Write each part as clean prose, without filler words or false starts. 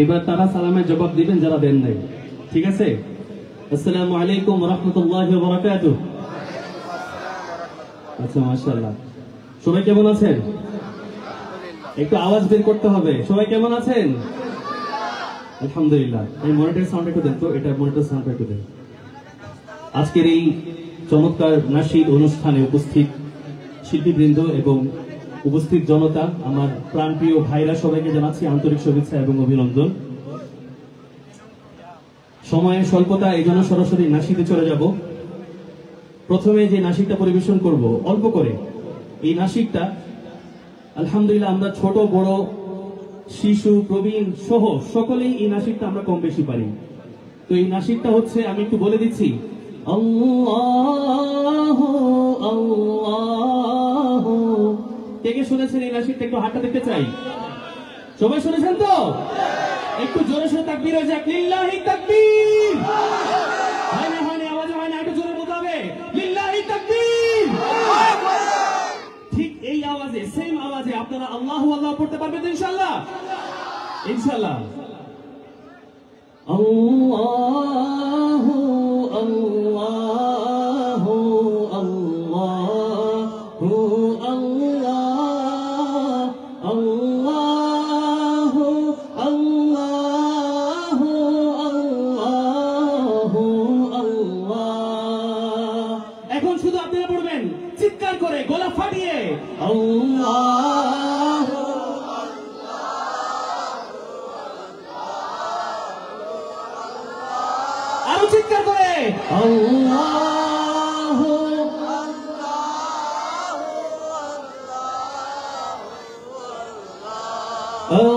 এবার তারা সালামের জবাব দিবেন যারা দেন নাই, ঠিক আছে? আসসালামু আলাইকুম ওয়া রাহমাতুল্লাহি ওয়া বারাকাতুহু। আচ্ছা, মাশাআল্লাহ। সবাই কেমন আছেন? একটু আওয়াজ বের করতে হবে। সবাই কেমন আছেন? আলহামদুলিল্লাহ। এই মনিটর সাউন্ড একটু দেন তো, এটা মনিটর সাউন্ড একটু দেন। আজকের এই চমৎকার নাশিদ অনুষ্ঠানে উপস্থিত শিল্পীবৃন্দ এবং উপস্থিত জনতা, আমার প্রাণপ্রিয় ভাইরা, সবাইকে জানাচ্ছি আন্তরিক শুভেচ্ছা এবং অভিনন্দন। সময়ের স্বল্পতা, এই জন্য সরাসরি নাশিদে চলে যাব। প্রথমে যে নাশিদটা পরিবেশন করব অল্প করে, এই নাশিদটা আলহামদুলিল্লাহ আমরা ছোট বড় শিশু প্রবীণ সহ সকলেই এই নাশিদটা আমরা কম বেশি পারি। তো এই নাশিদটা হচ্ছে, আমি একটু বলে দিচ্ছি, আল্লাহু আল্লাহু। কে কে শুনেছেন এই নাশিদটা? একটু হাতটা দেখতে চাই। সবাই শুনেছেন তো? একটু জোরে সোরে তাকবীর হয়ে যাক। লিল্লাহি তাকবীর। হয় না আওয়াজ হয় না, একটু জোরে বলতে হবে। লিল্লাহি তাকবীর। ঠিক এই আওয়াজে, সেম আওয়াজে আপনারা আল্লাহু আল্লাহ পড়তে পারবেন তো ইনশাআল্লাহ? ইনশাআল্লাহ। আল্লাহু আল্লাহু আল্লাহু আল্লাহ আল্লাহু আল্লাহু আল্লাহু আল্লাহ। এখন শুধু আপনারা পড়বেন চিৎকার করে, গলা ফাটিয়ে, আল্লাহ। আরো চিৎকার করে, আল্লাহ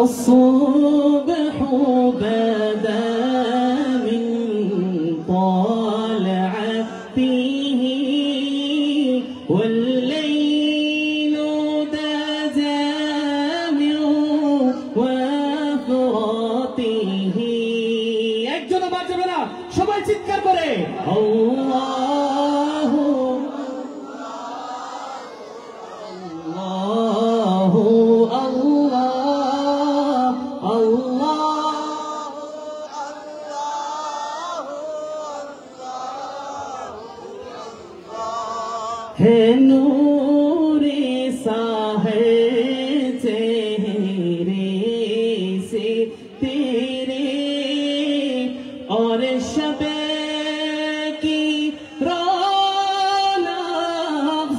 الصبح بدا من طلعته والليل دجى من وفراته। একজনও বাঁচবে না, সবাই চিৎকার করে, আল্লাহ আল্লাহু আল্লাহ আল্লাহ হে নূরে সাহে চেহরে से तेरे और शबे की रौनक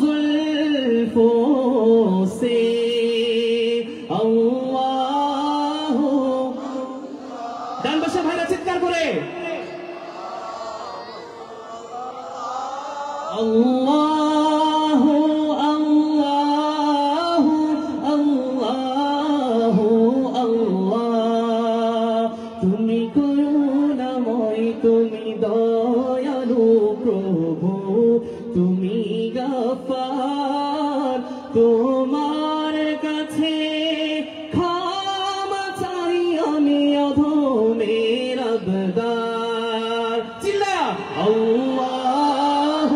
जुल्फों से अल्लाह। ডান পাশে ভাইরা চিৎকার করে, আল্লাহ আল্লাহ আল্লাহ আল্লাহ। তুমি করুণাময়, তুমি দয়ালু প্রভু, তুমি গফফার, তোমার কাছে ক্ষমা চাই আমি অধমের আবদার। চিল্লা, আল্লাহ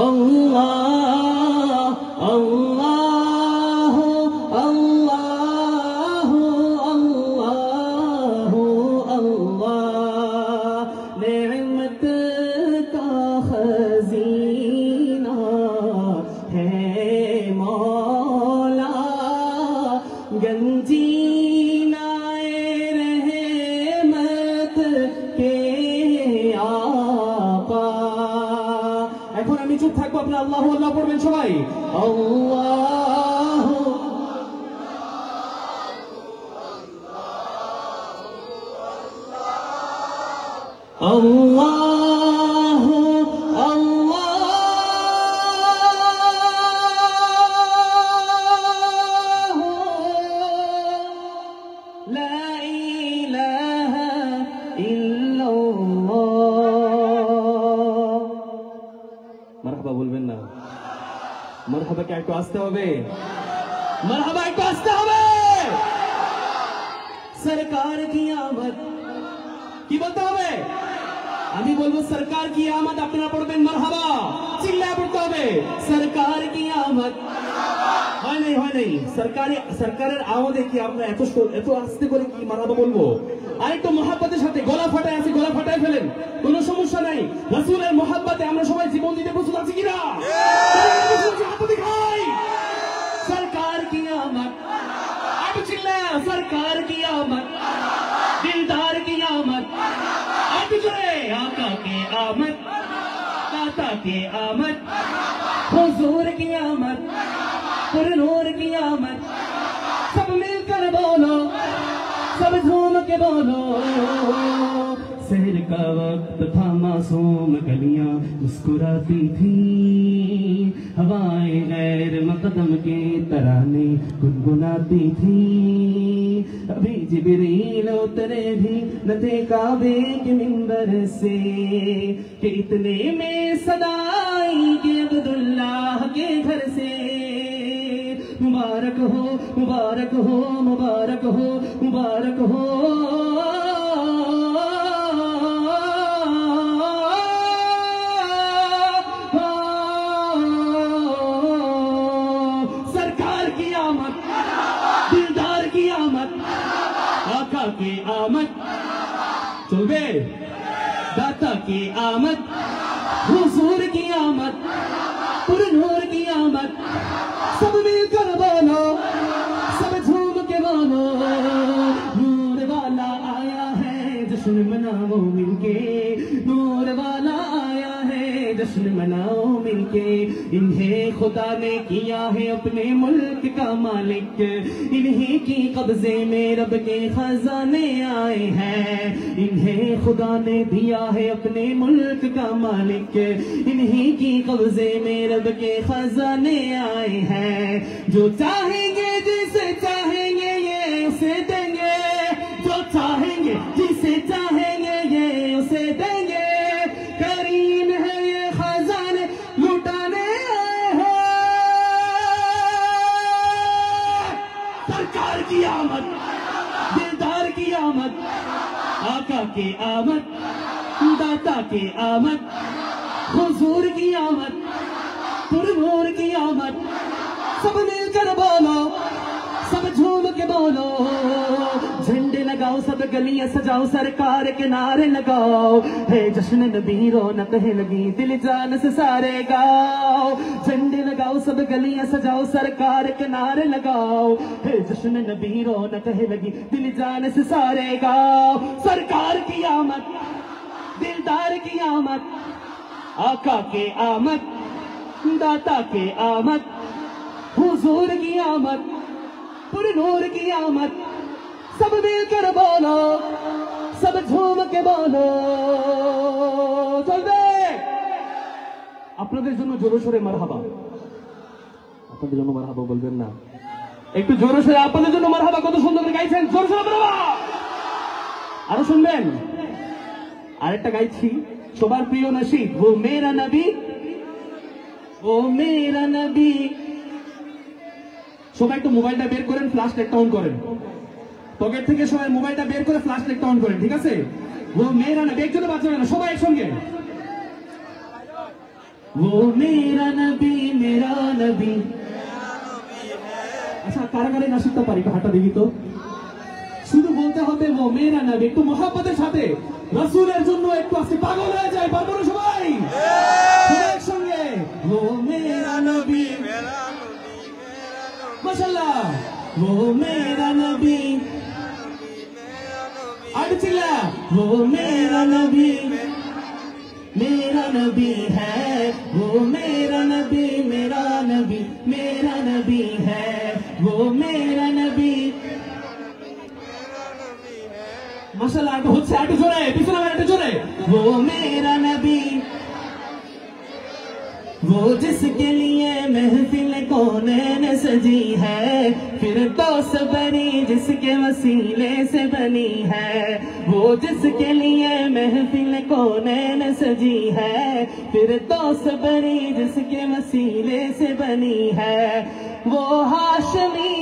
আল্লাহ আল্লাহ আল্লাহ আল্লাহ আল্লাহ। নেমত কা খজিনা হ্যায় মৌলা, গঞ্জিনায়ে রহমত কে আকা। এখন আমি চুপ থাকবো, আপনারা আল্লাহু আল্লাহ পড়বেন সবাই, আল্লাহ আল্লাহ আল্লাহ লা ইলাহা ইল্লাল্লাহ। মারহাবা বলবেন না? মারহাবা কে একটু আসতে হবে? মারহাবা একটু আসতে হবে। সরকার কি আমদ, কি বলতে হবে? আমি বলবো সরকার কি আমদ, আপনারা পড়বেন মারহাবা, চিল্লায় পড়তে হবে, সরকার কি আমদ। হয় নাই সরকারের আওয়াজে কি আমরা এত আস্তে করে কি মারাবা বলবো? আরেকটু মহাব্বতের সাথে গলা ফাটায় আছে, গলা ফাটায় ফেলেন, কোনো সমস্যা নাই। রাসূলের মহাব্বতে আমরা সবাই জীবন দিতে প্রস্তুত আছি কিনা? সরকার কি আমত, আব চিল্লা, সরকার কি আমত, দিলদার की आमद, अब जुड़े आका की आमद, दाता की आमद, हुजूर की आमद, पुरनूर की आमद, सब मिलकर बोलो, सब झूम के बोलो। शहर का वक्त था, मासूम गलियां मुस्कुराती थी, हवाएं गैर मकदम के तराने गुनगुनाती थी। अभी जिब्रील उतरे भी न थे काबे के मिंबर से, कि इतने में सदाई के अब्दुल्लाह के घर से। मुबारक हो मुबारक हो मुबारक हो मुबारक हो, सरकार की आमद, दिलदार की आमद, आका की आमद, चलबे, दाता की आमद, हुजूर की आमद, पुरनूर की आमद, सब मिलकर बोलो, सब झूम के बोलो। नूर वाला आया है, जश्न मनाओ मिलके, नूर वाला आया है, जश्न मनाओ मिलके। इन्हें खुदा ने किया है अपने मुल्क का मालिक, इन्हीं की कब्जे में रब के खजाने आए हैं। इन्हें खुदा ने दिया है अपने मुल्क का मालिक, इन्हीं की कब्जे में रब के खजाने आए हैं। जो चाहेंगे जिसे चाहेंगे ये उसे देंगे, जो चाहेंगे जिसे चाहेंगे ये उसे देंगे। करीम है ये खजाने लुटाने आए हैं। सरकार की आमद, दिलदार की आमद, आका की आमद, दाता की आमद, हुजूर की आमद, पुरनूर की आमद, सब मिलकर बोलो, सब झूम के बोलो। झंडे लगाओ, सब गलियां सजाओ, सरकार के नारे लगाओ। है जश्न नबी रौनक है लगी, दिल जान से सारे गाओ। झंडे लगाओ, सब गलियां सजाओ, सरकार के नारे लगाओ। है जश्न नबी रौनक है लगी, दिल जान से सारे गाओ। सरकार की आमद, दिलदार की आमद, आका के आमद, दाता के आमद, हुजूर की आमद, पुरनूर की आमद, सब मिलकर बोलो, सब झूम के बोलो। চলবে আপনাদের জন্য জোরে সোরে মারহাবা, আপনাদের জন্য মারহাবা বলবেন না, একটু জোরে সোরে আপনাদের জন্য মারহাবা। কত সুন্দর করে গাইছেন, জোরে সোরে মারহাবা। আরো শুনবেন, আরেকটা গাইছি সবার প্রিয় নসিব, ও মেরা নবী, ও মেরা নবী। সবাই একটু মোবাইলটা বের করেন, ফ্ল্যাশ লাইটটা অন করেন, পকেট থেকে সবাই মোবাইলটা বের করে ফ্ল্যাশ লাইটটা অন করেন, ঠিক আছে? ও মেরা নবী, একজনে বাঁচবে না, সবাই একসঙ্গে। ও মেরা নবী, মেরা নবী। আচ্ছা, কারাগারে না শিখতে পারি, হাঁটা দেখি তো। শুধু বলতে হবে ও মেরা নবী, একটু মহাব্বতের সাথে রাসূলের জন্য একটু আজকে পাগল হয়ে যায়, পারবো না সবাই একসঙ্গে। ও মেরা নবী, মাশাআল্লাহ, ও মেরা নবী, আরে চিল্লা, ও মেরা নবী, मेरा नबी है, वो मेरा नबी, मेरा नबी, मेरा नबी है, वो मेरा नबी। माशाल्लाह, आगे होच्छे, आगे जोरे, पिछले आगे जोरे। वो मेरा नबी, वो जिसके लिए महफिल कौनैन सजी है, फिर तो सबरी जिसके वसीले से बनी है। वो जिसके लिए महफिल कौनैन सजी है, फिर तो सबरी जिसके वसीले से बनी है। वो हाशमी,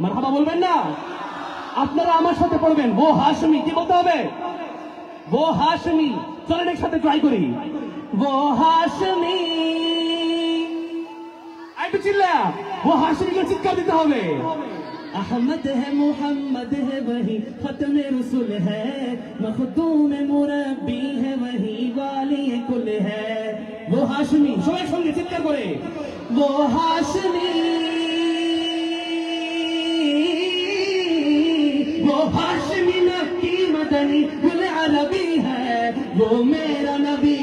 মারহাবা বলবেন না? আপনারা আমার সাথে পড়বেন, वो हाशमी। কি বলতে হবে? वो हाशमी চলেন একসাথে ট্রাই করি। वो हाशमी একটু চিল্লা, वो हाशमी को চিৎকার দিতে হবে। अहमद है मोहम्मद है वही खत्म रसूल है, मखदूम मुरब्बी है वही वाली कुल है। वो हाशमी সবাই সঙ্গে চিৎকার করে, वो हाशमी वो हाशमी नबी मदनी गुल अरबी है, वो मेरा नबी।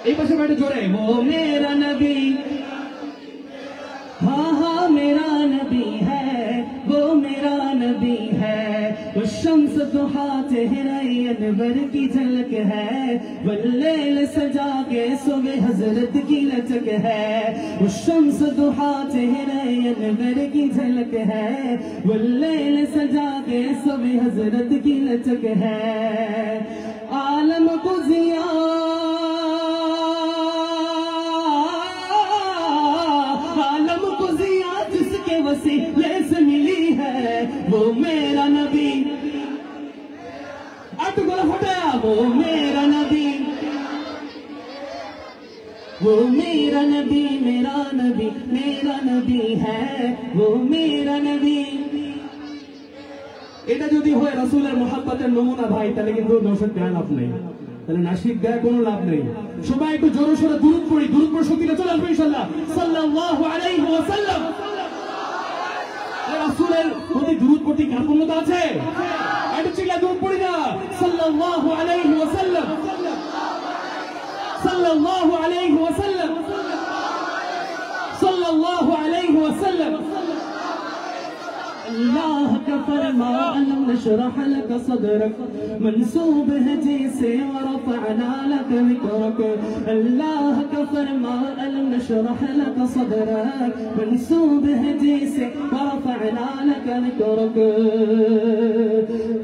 एक पासे बैठे जोड़े, वो मेरा नबी, हाँ हाँ मेरा नबी है, वो मेरा नबी है। वो शम्स दुहा चेहरा अनवर की झलक है, वल्लैल सजा के सुबह हजरत की लचक है। वो शम्स दुहा चेहरा अनवर की झलक है, वल्लैल सजा के सुबह हजरत की लचक है। आलम को जिया वसीले से मिली है, वो मेरा नबी। अब तो गला फटाया, वो मेरा नबी, वो मेरा नबी, मेरा नबी, मेरा नबी है, वो मेरा नबी। এটা যদি হয় রাসূলের মুহাব্বতের নমুনা ভাই, তাহলে কিন্তু নওশাদ গায়ে লাভ নেই, তাহলে নাশিদ গায়ে কোনো লাভ নেই। সবাই একটু জোরে সোরে দুরূদ পড়ি, দুরূদ পড়ে শক্তিটা চলে আসবে ইনশাআল্লাহ। সাল্লাল্লাহু আলাইহি ওয়াসাল্লাম। রাসূলের প্রতি দুরূদ পড়তে কার ক্ষমতা আছে? একটু চিল্লা দুরূদ পড়ি না, সাল্লাল্লাহু আলাইহি ওয়াসাল্লাম, সাল্লাল্লাহু আলাইহি ওয়াসাল্লাম, সাল্লাল্লাহু আলাইহি ওয়াসাল্লাম। अल्लाह का फरमा अलम नशरह लक सदरक, मंसूब है जैसे वरफ़अना लक ज़िक्रक। अल्लाह का फरमा अलम नशरह लक सदरक, मंसूब है जैसे वरफ़अना लक ज़िक्रक।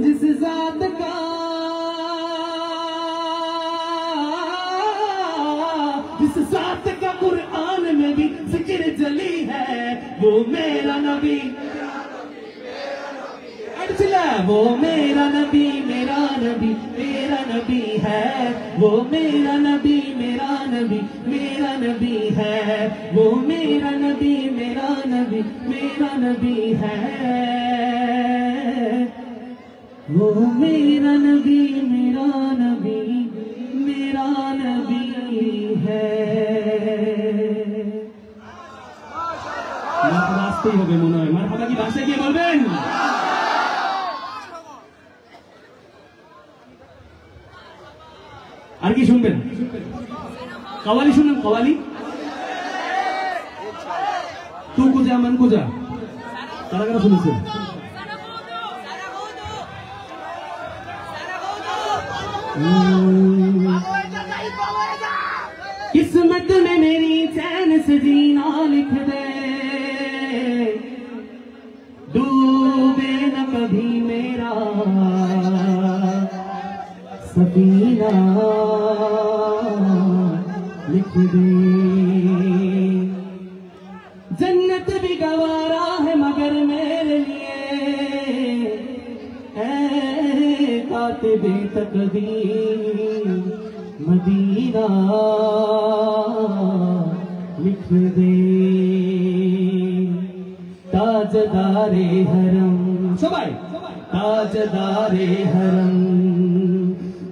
जिस ज़ात का जिस ज़ात का कुरान में भी जिक्र जली है, वो मेरा नबी। वो मेरा नबी, मेरा नबी, मेरा नबी है, वो मेरा नबी, मेरा नबी, मेरा नबी है, वो मेरा नबी, मेरा नबी, मेरा नबी है, वो मेरा नबी, मेरा नबी, मेरा नबी है। আসতেই হবে মনে হয়, মারহাবা কি বাসায় গিয়ে বলবেন? আর কি শুনবেন? কওয়ালি শুনবেন? কওয়ালি তু কুজা মান কুজা কারা কারা শুনেছেন? किस्मत में मेरी चैन से जीना लिख दे, डूबे न कभी मेरा सफीना लिख दे। जन्नत भी गवारा है मगर मेरे लिए, ऐ कातिबे तकदीर मदीना लिख दे। ताजदारे हरम सबाई, ताजदारे हरम,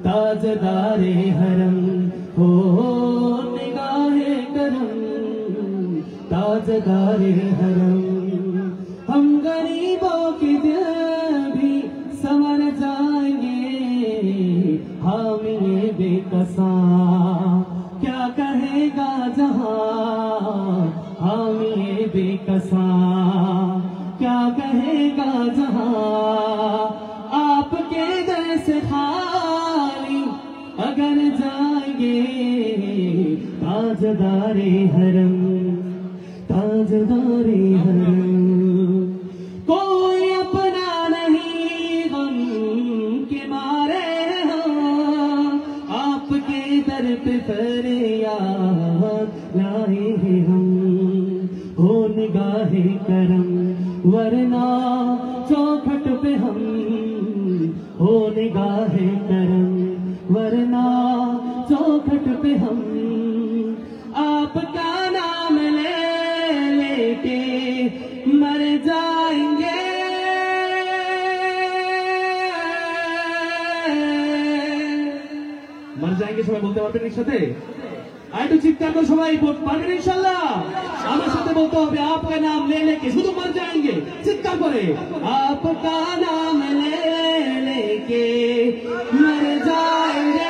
ताजदारे हरम हो निगाहे करम, ताजदारे हरम। हम गरीबों की दिल भी संवर जाएंगे, हामी बेकसा क्या कहेगा जहां, हामी बेकसा क्या कहेगा जहां। आपके दर से खाली अगर जाएंगे, ताजदारे हरम, ताजदारे हरम। कोई अपना नहीं गम के मारे हो, आपके दर पे फरियाद लाए हैं हम, हो निगाहे करम वरना चौखट पे हम, हो निगाहे करम वरना चौखट पे हम आपका नाम ले लेके मर जाएंगे। मर जाएंगे সবাই বলতে পারবেন একসাথে? আর একটু চিৎকার করে সবাই পারবেন ইনশাআল্লাহ? আমার সাথে বলতে হবে आपका नाम ले लेके, শুধু मर जाएंगे চিৎকার করে आपका नाम ले लेके मर जाएंगे।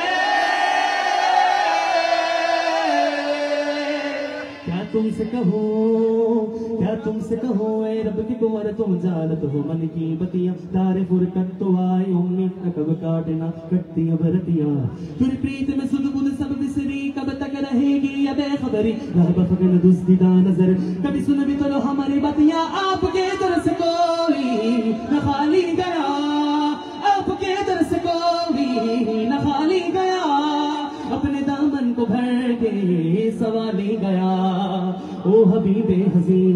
क्या तुमसे कहो ए रब की कुंवर तुम जानत हो मन की बतियां तारे फुरकत तो आए उम्मीद न कब काटना कटती अब रतियां तुरी प्रीत में सुध बुध सब बिसरी कब तक रहेगी ये बेखबरी रब फगन दुस्तीदा नजर कभी सुन भी तो लो हमारी बतियां आपके दर से कोई न खाली गया आपके दर से कोई न खाली गया अपने दामन को भर के सवाली गया ओ हबीबे हजी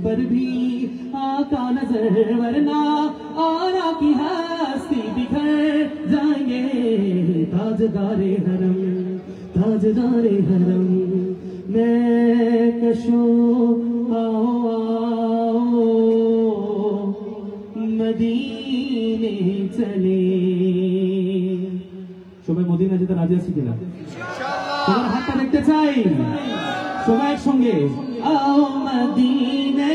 पर भी आका नजर वरना आना की हस्ती बिखर जाएंगे। ताजदारे हरम मैं कशो आओ मदीने चले। সবাই মদিনা যেতে রাজি আছি কিনা? তোমার হাতটা দেখতে চাই সবাই একসঙ্গে। आओ मदीने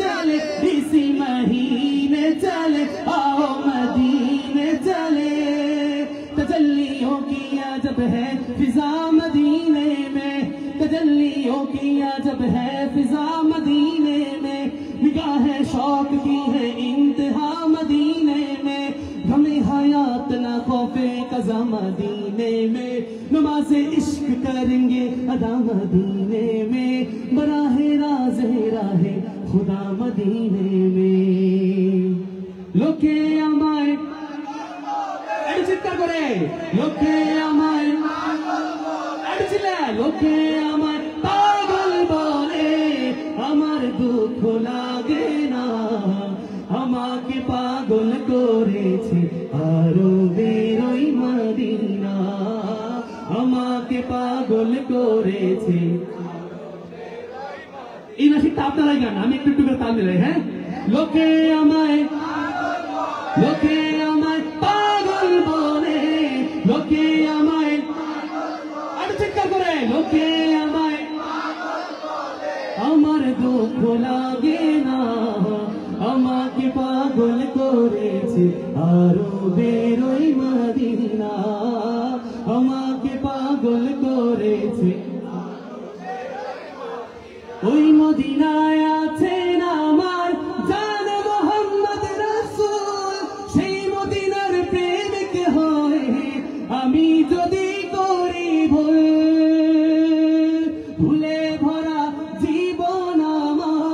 चले इसी महीने चले आओ मदीने चले तजल्लियों की अजब है फिजा मदीने में तजल्लियों की अजब है फिजा मदीने में निगाह शौक की है इंतहा मदीने में हमें हयात न खौफे कज़ा मदीने में नमाज़े इश्क करेंगे अदा मदीने में बराहे राहे खुदा मदीने में लोके আমায় এই চিৎকার করে লোকে আমায় আড়ছিলে লোকে আমায় পাগল বলে আমার দুঃখ লাগে না আমাকে পাগল করেছে আরো বেরোই মদিনা আমাকে পাগল করেছে। এই নাসিকটা আপনারাই গান, আমি একটু করে তাল দিলাই। হ্যাঁ, লোকে আমায় পাগল বলে লোকে আমায় আর চিৎকার করে লোকে আমায় আমার দুঃখ লাগে না আমাকে পাগল করেছে আরো বেরোই মদিনা আমাকে পাগল করেছে। ওই মদিনায় আছেন আমার জান মোহাম্মদ রাসূল সেই মদিনার প্রেমিক হয়ে আমি যদি করি ভুলে ভরা জীবন আমার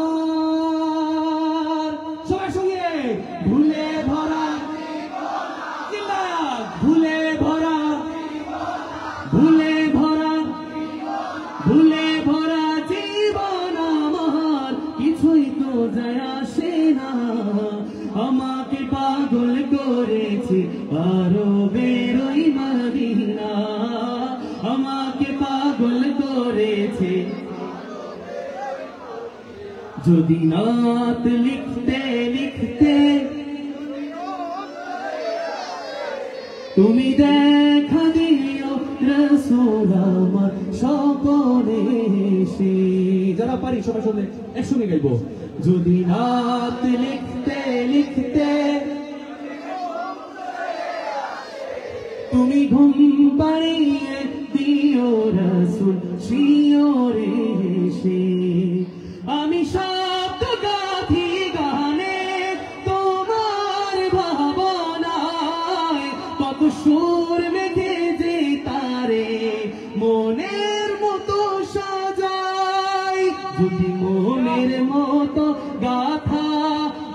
সবার সঙ্গে ভুলে ভরা ভুলে ভরা জীবন আমার কিছুই তো যায় আসে না আমাকে পাগল করেছে আরো বেরোই মদিনা আমাকে পাগল করেছে। যদি নাত লিখতে লিখতে তুমি দেখা দিও রাসূল আমার সকলে এসে। যারা পারি সবাই শুনে একসঙ্গে গাইবো। যদি নাত লিখতে লিখতে তুমি ঘুম পাড়িয়ে দিও রাসূল শিওরে এসে আমি শব্দ গাথি গানে তোমার ভাবনায় কত সুর মেঘে যে তারে মনের মতো সাজাই যদি মনের মতো গাথা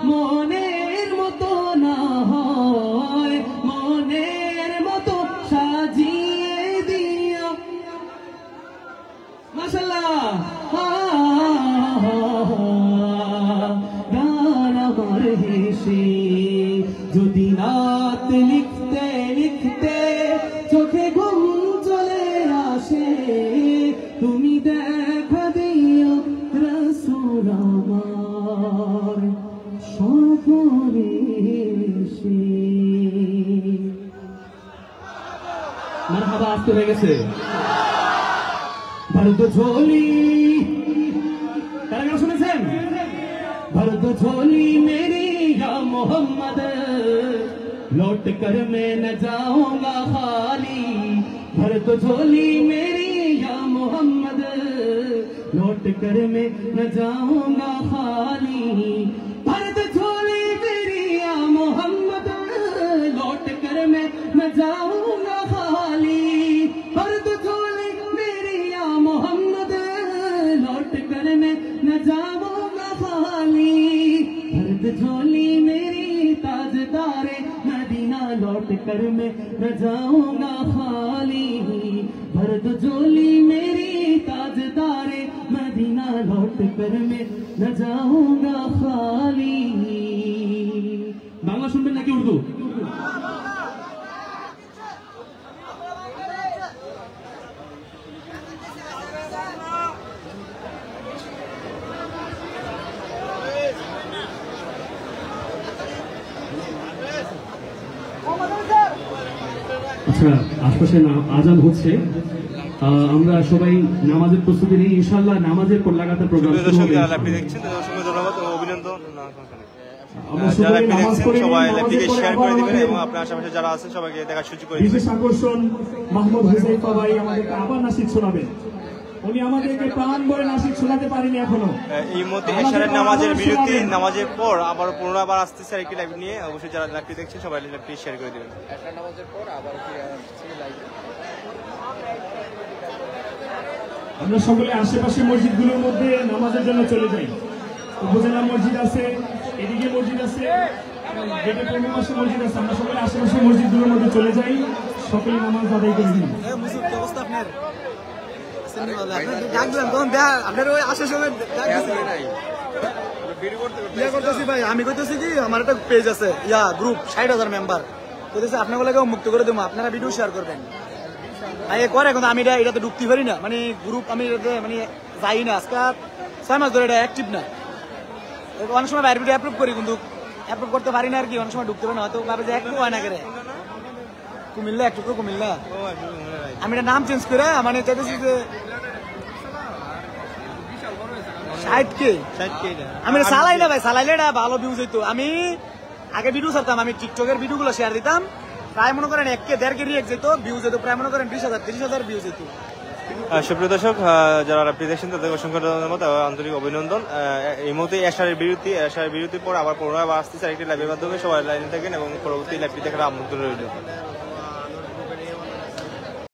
মনের মতো না হয় মনের মতো সাজিয়ে দিও মাশাআল্লাহ। মদিনাত লিখতে লিখতে চোখে ঘুম চলে আসে, তুমি দেখা দিও রাসূল আমার সফরে এসে। মারহাবা আসতে হয়ে গেছে। ভরদ ঝোলি কারা গান শুনেছেন? भरद झोली मेरी या मोहम्मद, लौट कर मैं न जाऊंगा खाली। भरद झोली मेरी या मोहम्मद, लौट कर मैं न जाऊंगा खाली। भरद झोली मेरी या मोहम्मद, लौट कर मैं न जाऊंगा खाली। भरद झोली मेरी या मोहम्मद, लौट कर मैं न जाऊंगा खाली। भरद झोली मेरी ताजदारे मदीना, लौट कर मैं न जाऊंगा खाली। भरद झोली मेरी ताजदारे मदीना, लौट कर मैं न जाऊंगा खाली। बांग्ला শুনবেন নাকি উর্দু? আচ্ছা, আশপাশে আজান হচ্ছে, আমরা সবাই নামাজের প্রস্তুতি নিই। ইনশাআল্লাহ নামাজের পর লাগাতার প্রোগ্রাম শুরু হবে। আপনি দেখছেন, অসংখ্য ধন্যবাদ ও অভিনন্দন। আমরা সবাই নামাজ পড়ে সবাই লাইভটিকে শেয়ার করে দিবেন এবং আপনার আশেপাশে যারা আছেন সবাইকে দেখার সুযোগ করে দিবেন। বিশেষ আকর্ষণ মাহমুদ হুযাইফা ভাই আমাদেরকে আবার নাসিদ শোনাবেন। উনি আমাদেরকে প্রাণ ভরে নাসিদ শোনাতে পারেনি এখনো। এই মুহূর্তে এশারের নামাজের বিরতি, নামাজের পর আবার পুনরাবার আসতেছে আরেকটি লাইভ নিয়ে। অবশ্যই যারা লাইভটি দেখছেন সবাই লাইভটি শেয়ার করে দিবেন। এশার নামাজের পর আবার ফিরে আসছে লাইভে। আমরা সকলে আশেপাশে মসজিদগুলোর মধ্যে নামাজের জন্য চলে যাই। উপজেলা মসজিদ আছে, এদিকে মসজিদ আছে, গেটে পূর্ণিমা মসজিদ আছে। আমরা সকলে আশেপাশে মসজিদগুলোর মধ্যে চলে যাই, সকলে নামাজ আদায় করে দিই। আমি কইতেছি কি, আমার একটা পেজ আছে গ্রুপ ৬০,০০০ মেম্বার, কইতেছে আপনাকে মুক্ত করে দেবো, আপনারা ভিডিও শেয়ার করবেন। করে কিন্তু আমি এটাতে ঢুকতে পারি না, মানে গ্রুপ আমি মানে যাই না। আজকে ৬ মাস ধরে এটা অ্যাক্টিভ না। অনেক সময় বাইরে ভিডিও অ্যাপ্রুভ করি কিন্তু অ্যাপ্রুভ করতে পারি না আর কি। অনেক সময় ঢুকতে পারি না, হয়তো ভাবে যে একটু হয় না করে কুমিল্লা, একটু কুমিল্লা। আমি এটা নাম চেঞ্জ করে মানে চাইতেছি যে ৬০K। আমি চালাই না ভাই, চালাইলে এটা ভালো ভিউজ হইতো। আমি আগে ভিডিও ছাড়তাম, আমি টিকটকের ভিডিও গুলো শেয়ার দিতাম, প্রায় মনে করেন 1K 1.5K রিয়েক্ট যেত, ভিউজ যেত প্রায় মনে করেন 20,000 30,000 ভিউজ যেত। সুপ্রিয় দর্শক, যারা আপনি দেখছেন তাদের অসংখ্য ধন্যবাদ, আন্তরিক অভিনন্দন। এই মুহূর্তে এশারের বিরতির পর আবার পুনরায় আসতেছে আরেকটি লাইভের মাধ্যমে। সবাই লাইনে থাকেন এবং পরবর্তী লাইভটি দেখার আমন্ত্রণ রইল।